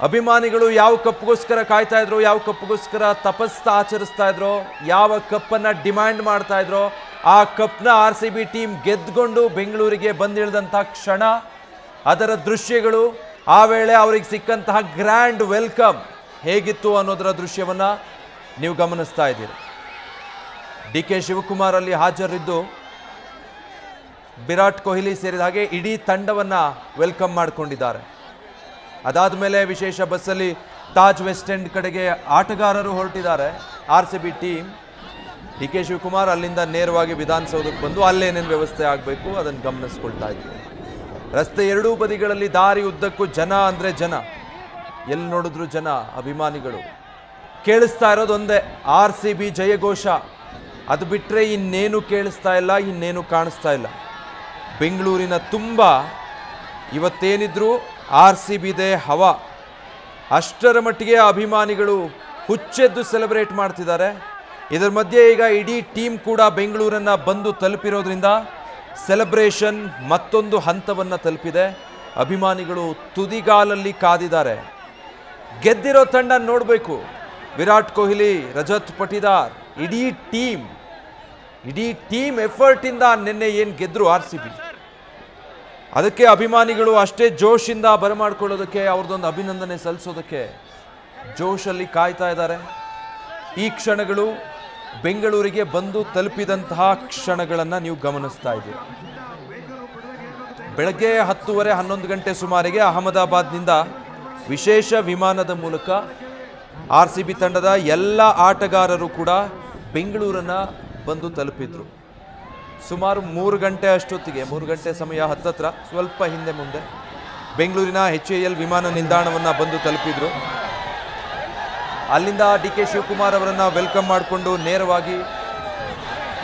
ಅಭಿಮಾನಿಗಳು ಯಾವ ಕಪ್ಗೋಸ್ಕರ ಕಾಯ್ತಾ ಇದ್ರು, ಯಾವ ಕಪ್ಗೋಸ್ಕರ ತಪಸ್ತಾ ಆಚರಿಸ್ತಾ ಇದ್ರು, ಯಾವ ಕಪ್ಪನ್ನು ಡಿಮ್ಯಾಂಡ್ ಮಾಡ್ತಾ ಇದ್ರು, ಆ ಕಪ್ನ RCB ಟೀಮ್ ಗೆದ್ದುಕೊಂಡು ಬೆಂಗಳೂರಿಗೆ ಬಂದಿಳಿದಂಥ ಕ್ಷಣ, ಅದರ ದೃಶ್ಯಗಳು, ಆ ವೇಳೆ ಅವರಿಗೆ ಸಿಕ್ಕಂತಹ ಗ್ರ್ಯಾಂಡ್ ವೆಲ್ಕಮ್ ಹೇಗಿತ್ತು ಅನ್ನೋದರ ದೃಶ್ಯವನ್ನು ನೀವು ಗಮನಿಸ್ತಾ ಇದ್ದೀರಿ. DK ಶಿವಕುಮಾರ್ ಅಲ್ಲಿ ಹಾಜರಿದ್ದು ವಿರಾಟ್ ಕೊಹ್ಲಿ ಸೇರಿದ ಹಾಗೆ ಇಡೀ ತಂಡವನ್ನು ವೆಲ್ಕಮ್ ಮಾಡಿಕೊಂಡಿದ್ದಾರೆ. ಅದಾದ ಮೇಲೆ ವಿಶೇಷ ಬಸ್ಸಲ್ಲಿ ತಾಜ್ ವೆಸ್ಟ್ ಎಂಡ್ ಕಡೆಗೆ ಆಟಗಾರರು ಹೊರಟಿದ್ದಾರೆ. RCB team. DK ಶಿವಕುಮಾರ್ ಅಲ್ಲಿಂದ ನೇರವಾಗಿ ವಿಧಾನಸೌಧಕ್ಕೆ ಬಂದು ಅಲ್ಲೇನೇನು ವ್ಯವಸ್ಥೆ ಆಗಬೇಕು ಅದನ್ನು ಗಮನಿಸ್ಕೊಳ್ತಾ ಇದ್ರು. ರಸ್ತೆ ಎರಡೂ ಬದಿಗಳಲ್ಲಿ ದಾರಿ ಉದ್ದಕ್ಕೂ ಜನ ಅಂದರೆ ಜನ, ಎಲ್ಲಿ ನೋಡಿದ್ರು ಜನ, ಅಭಿಮಾನಿಗಳು. ಕೇಳಿಸ್ತಾ ಇರೋದು ಒಂದೇ, RCB ಜಯಘೋಷ. ಅದು ಬಿಟ್ಟರೆ ಇನ್ನೇನು ಕೇಳಿಸ್ತಾ ಇಲ್ಲ, ಇನ್ನೇನು ಕಾಣಿಸ್ತಾ ಇಲ್ಲ. ಬೆಂಗಳೂರಿನ ತುಂಬ ಇವತ್ತೇನಿದ್ರು RCBದೇ ಹವಾ. ಅಷ್ಟರ ಮಟ್ಟಿಗೆ ಅಭಿಮಾನಿಗಳು ಹುಚ್ಚೆದ್ದು ಸೆಲೆಬ್ರೇಟ್ ಮಾಡ್ತಿದ್ದಾರೆ. ಇದರ ಮಧ್ಯೆ ಈಗ ಇಡೀ ಟೀಮ್ ಕೂಡ ಬೆಂಗಳೂರನ್ನು ಬಂದು ತಲುಪಿರೋದ್ರಿಂದ ಸೆಲೆಬ್ರೇಷನ್ ಮತ್ತೊಂದು ಹಂತವನ್ನು ತಲುಪಿದೆ. ಅಭಿಮಾನಿಗಳು ತುದಿಗಾಲಲ್ಲಿ ಕಾದಿದ್ದಾರೆ. ಗೆದ್ದಿರೋ ತಂಡ ನೋಡಬೇಕು. ವಿರಾಟ್ ಕೊಹ್ಲಿ, ರಜತ್ ಪಟಿದಾರ್, ಇಡೀ ಟೀಮ್ ಎಫರ್ಟಿಂದ ನಿನ್ನೆ ಏನು ಗೆದ್ರು RCB, ಅದಕ್ಕೆ ಅಭಿಮಾನಿಗಳು ಅಷ್ಟೇ ಜೋಶಿಂದ ಬರಮಾಡ್ಕೊಳ್ಳೋದಕ್ಕೆ, ಅವ್ರದ್ದೊಂದು ಅಭಿನಂದನೆ ಸಲ್ಲಿಸೋದಕ್ಕೆ ಜೋಶಲ್ಲಿ ಕಾಯ್ತಾ ಇದ್ದಾರೆ. ಈ ಕ್ಷಣಗಳು ಬೆಂಗಳೂರಿಗೆ ಬಂದು ತಲುಪಿದಂತಹ ಕ್ಷಣಗಳನ್ನು ನೀವು ಗಮನಿಸ್ತಾ ಇದ್ದೀರಿ. ಬೆಳಗ್ಗೆ 10:30, 11 ಗಂಟೆ ಸುಮಾರಿಗೆ ಅಹಮದಾಬಾದ್ನಿಂದ ವಿಶೇಷ ವಿಮಾನದ ಮೂಲಕ RCB ತಂಡದ ಎಲ್ಲ ಆಟಗಾರರು ಕೂಡ ಬೆಂಗಳೂರನ್ನು ಬಂದು ತಲುಪಿದ್ರು. ಸುಮಾರು 3 ಗಂಟೆ ಅಷ್ಟೊತ್ತಿಗೆ, 3 ಗಂಟೆ ಸಮಯ ಹತ್ತತ್ರ, ಸ್ವಲ್ಪ ಹಿಂದೆ ಮುಂದೆ ಬೆಂಗಳೂರಿನ HAL ವಿಮಾನ ನಿಲ್ದಾಣವನ್ನು ಬಂದು ತಲುಪಿದ್ರು. ಅಲ್ಲಿಂದ DK ಶಿವಕುಮಾರ್ ಅವರನ್ನು ವೆಲ್ಕಮ್ ಮಾಡಿಕೊಂಡು ನೇರವಾಗಿ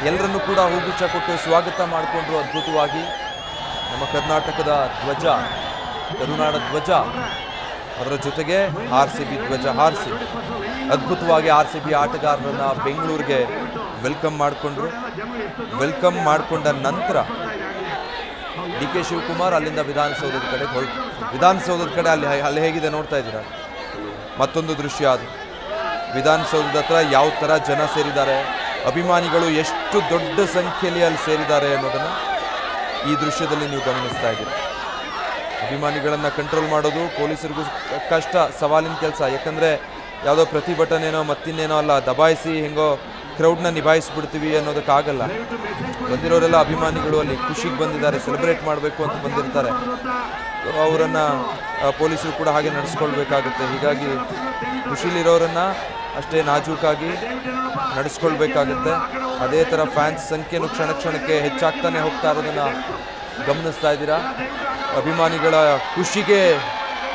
ಎಲ್ಲರನ್ನೂ ಕೂಡ ಹೂಗುಚ್ಛ ಕೊಟ್ಟು ಸ್ವಾಗತ ಮಾಡಿಕೊಂಡ್ರು. ಅದ್ಭುತವಾಗಿ ನಮ್ಮ ಕರ್ನಾಟಕದ ಧ್ವಜ, ಕರುನಾಡ ಧ್ವಜ, ಅದರ ಜೊತೆಗೆ RCB ಧ್ವಜ ಹಾರಿಸಿ ಅದ್ಭುತವಾಗಿ RCB ಆಟಗಾರರನ್ನು ಬೆಂಗಳೂರಿಗೆ ವೆಲ್ಕಮ್ ಮಾಡಿಕೊಂಡ್ರು. ವೆಲ್ಕಮ್ ಮಾಡಿಕೊಂಡ ನಂತರ DK ಶಿವಕುಮಾರ್ ಅಲ್ಲಿಂದ ವಿಧಾನಸೌಧದ ಕಡೆ ಹೊರಟು. ವಿಧಾನಸೌಧದ ಕಡೆ ಅಲ್ಲಿ ಹೇಗಿದೆ ನೋಡ್ತಾ ಇದ್ದೀರಾ? ಮತ್ತೊಂದು ದೃಶ್ಯ ಅದು. ವಿಧಾನಸೌಧದ ಹತ್ರ ಯಾವ ಥರ ಜನ ಸೇರಿದ್ದಾರೆ, ಅಭಿಮಾನಿಗಳು ಎಷ್ಟು ದೊಡ್ಡ ಸಂಖ್ಯೆಯಲ್ಲಿ ಅಲ್ಲಿ ಸೇರಿದ್ದಾರೆ ಅನ್ನೋದನ್ನು ಈ ದೃಶ್ಯದಲ್ಲಿ ನೀವು ಗಮನಿಸ್ತಾ ಇದ್ದೀರಿ. ಅಭಿಮಾನಿಗಳನ್ನು ಕಂಟ್ರೋಲ್ ಮಾಡೋದು ಪೊಲೀಸರಿಗೂ ಕಷ್ಟ, ಸವಾಲಿನ ಕೆಲಸ. ಯಾಕಂದರೆ ಯಾವುದೋ ಪ್ರತಿಭಟನೆನೋ ಮತ್ತಿನ್ನೇನೋ ಅಲ್ಲ, ದಬಾಯಿಸಿ ಹೆಂಗೋ ಕ್ರೌಡ್ನ ನಿಭಾಯಿಸ್ಬಿಡ್ತೀವಿ ಅನ್ನೋದಕ್ಕಾಗಲ್ಲ. ಬಂದಿರೋರೆಲ್ಲ ಅಭಿಮಾನಿಗಳು ಅಲ್ಲಿ ಖುಷಿಗೆ ಬಂದಿದ್ದಾರೆ, ಸೆಲೆಬ್ರೇಟ್ ಮಾಡಬೇಕು ಅಂತ ಬಂದಿರ್ತಾರೆ. ಅವರನ್ನು ಪೊಲೀಸರು ಕೂಡ ಹಾಗೆ ನಡೆಸ್ಕೊಳ್ಬೇಕಾಗುತ್ತೆ. ಹೀಗಾಗಿ ಖುಷಿಲಿರೋರನ್ನು ಅಷ್ಟೇ ನಾಜೂಕಾಗಿ ನಡೆಸ್ಕೊಳ್ಬೇಕಾಗುತ್ತೆ. ಅದೇ ಥರ ಫ್ಯಾನ್ಸ್ ಸಂಖ್ಯೆನೂ ಕ್ಷಣ ಕ್ಷಣಕ್ಕೆ ಹೆಚ್ಚಾಗ್ತಾನೆ ಹೋಗ್ತಾ ಇರೋದನ್ನು ಗಮನಿಸ್ತಾ ಇದ್ದೀರಾ. ಅಭಿಮಾನಿಗಳ ಖುಷಿಗೆ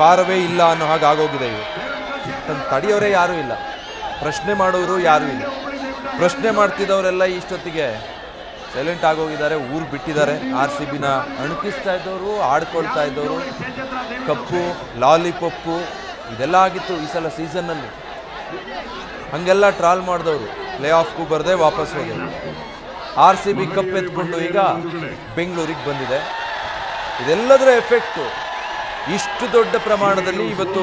ಪಾರವೇ ಇಲ್ಲ ಅನ್ನೋ ಹಾಗೆ ಆಗೋಗಿದೆ. ಇವು ತಡೆಯೋರೇ ಯಾರೂ ಇಲ್ಲ, ಪ್ರಶ್ನೆ ಮಾಡೋರು ಯಾರೂ ಇಲ್ಲ. ಪ್ರಶ್ನೆ ಮಾಡ್ತಿದ್ದವರೆಲ್ಲ ಇಷ್ಟೊತ್ತಿಗೆ ಸೈಲೆಂಟ್ ಆಗೋಗಿದ್ದಾರೆ, ಊರು ಬಿಟ್ಟಿದ್ದಾರೆ. RCBನ ಅಣುಕಿಸ್ತಾ ಇದ್ದವರು, ಆಡ್ಕೊಳ್ತಾ ಇದ್ದವರು, ಕಪ್ಪು, ಲಾಲಿಪಪ್ಪು ಇದೆಲ್ಲ ಆಗಿತ್ತು ಈ ಸಲ ಸೀಸನ್ನಲ್ಲಿ. ಹಾಗೆಲ್ಲ ಟ್ರಾಲ್ ಮಾಡಿದವರು ಪ್ಲೇ ಆಫ್ಗೂ ಬರದೆ ವಾಪಸ್ ಹೋದರು. RCB ಕಪ್ ಎತ್ಕೊಂಡು ಈಗ ಬೆಂಗಳೂರಿಗೆ ಬಂದಿದೆ. ಇದೆಲ್ಲದರ ಎಫೆಕ್ಟು. ಇಷ್ಟು ದೊಡ್ಡ ಪ್ರಮಾಣದಲ್ಲಿ ಇವತ್ತು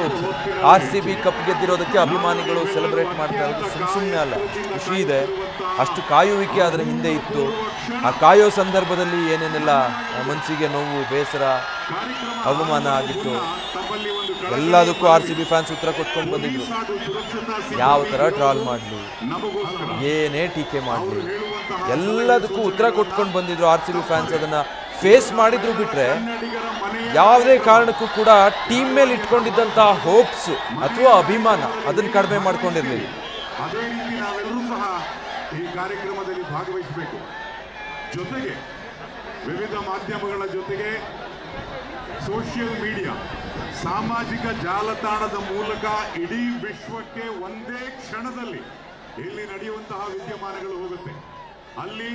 RCB ಕಪ್ ಗೆದ್ದಿರೋದಕ್ಕೆ ಅಭಿಮಾನಿಗಳು ಸೆಲೆಬ್ರೇಟ್ ಮಾಡ್ತಾ ಇರೋದು ಸುಮ್ಮನೆ ಅಲ್ಲ, ಖುಷಿ ಇದೆ. ಅಷ್ಟು ಕಾಯುವಿಕೆ ಅದರ ಹಿಂದೆ ಇತ್ತು. ಆ ಕಾಯೋ ಸಂದರ್ಭದಲ್ಲಿ ಏನೇನೆಲ್ಲ ಮನಸ್ಸಿಗೆ ನೋವು, ಬೇಸರ, ಅವಮಾನ ಆಗಿತ್ತು, ಎಲ್ಲದಕ್ಕೂ RCB ಫ್ಯಾನ್ಸ್ ಉತ್ತರ ಕೊಟ್ಕೊಂಡು ಬಂದಿದ್ರು. ಯಾವ ಥರ ಟ್ರಾಲ್ ಮಾಡಲಿ, ಏನೇ ಟೀಕೆ ಮಾಡಲಿ, ಎಲ್ಲದಕ್ಕೂ ಉತ್ತರ ಕೊಟ್ಕೊಂಡು ಬಂದಿದ್ರು RCB ಫ್ಯಾನ್ಸ್. ಅದನ್ನು ಫೇಸ್ ಮಾಡಿದ್ರು. ಬಿಟ್ಟರೆ ಯಾವುದೇ ಕಾರಣಕ್ಕೂ ಕೂಡ ಟೀಮ್ ಮೇಲೆ ಇಟ್ಕೊಂಡಿದ್ದಂಥ ಹೋಪ್ಸ್ ಅಥವಾ ಅಭಿಮಾನ ಅದನ್ನು ಕಡಿಮೆ ಮಾಡ್ಕೊಂಡಿರಲಿಲ್ಲ. ಅದೇ ರೀತಿ ನಾವೆಲ್ಲರೂ ಸಹ ಈ ಕಾರ್ಯಕ್ರಮದಲ್ಲಿ ಭಾಗವಹಿಸಬೇಕು. ಜೊತೆಗೆ ವಿವಿಧ ಮಾಧ್ಯಮಗಳ ಜೊತೆಗೆ ಸೋಷಿಯಲ್ ಮೀಡಿಯಾ, ಸಾಮಾಜಿಕ ಜಾಲತಾಣದ ಮೂಲಕ ಇಡೀ ವಿಶ್ವಕ್ಕೆ ಒಂದೇ ಕ್ಷಣದಲ್ಲಿ ಇಲ್ಲಿ ನಡೆಯುವಂತಹ ವಿದ್ಯಮಾನಗಳು ಹೋಗುತ್ತೆ. ಅಲ್ಲಿ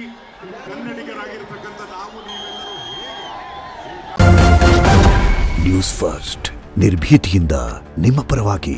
ಕನ್ನಡಿಗರಾಗಿರ್ತಕ್ಕಂಥ ನಾವು ನೀವೆಲ್ಲರೂ ನ್ಯೂಸ್ ಫಸ್ಟ್ ನಿರ್ಭೀತಿಯಿಂದ ನಿಮ್ಮ ಪರವಾಗಿ.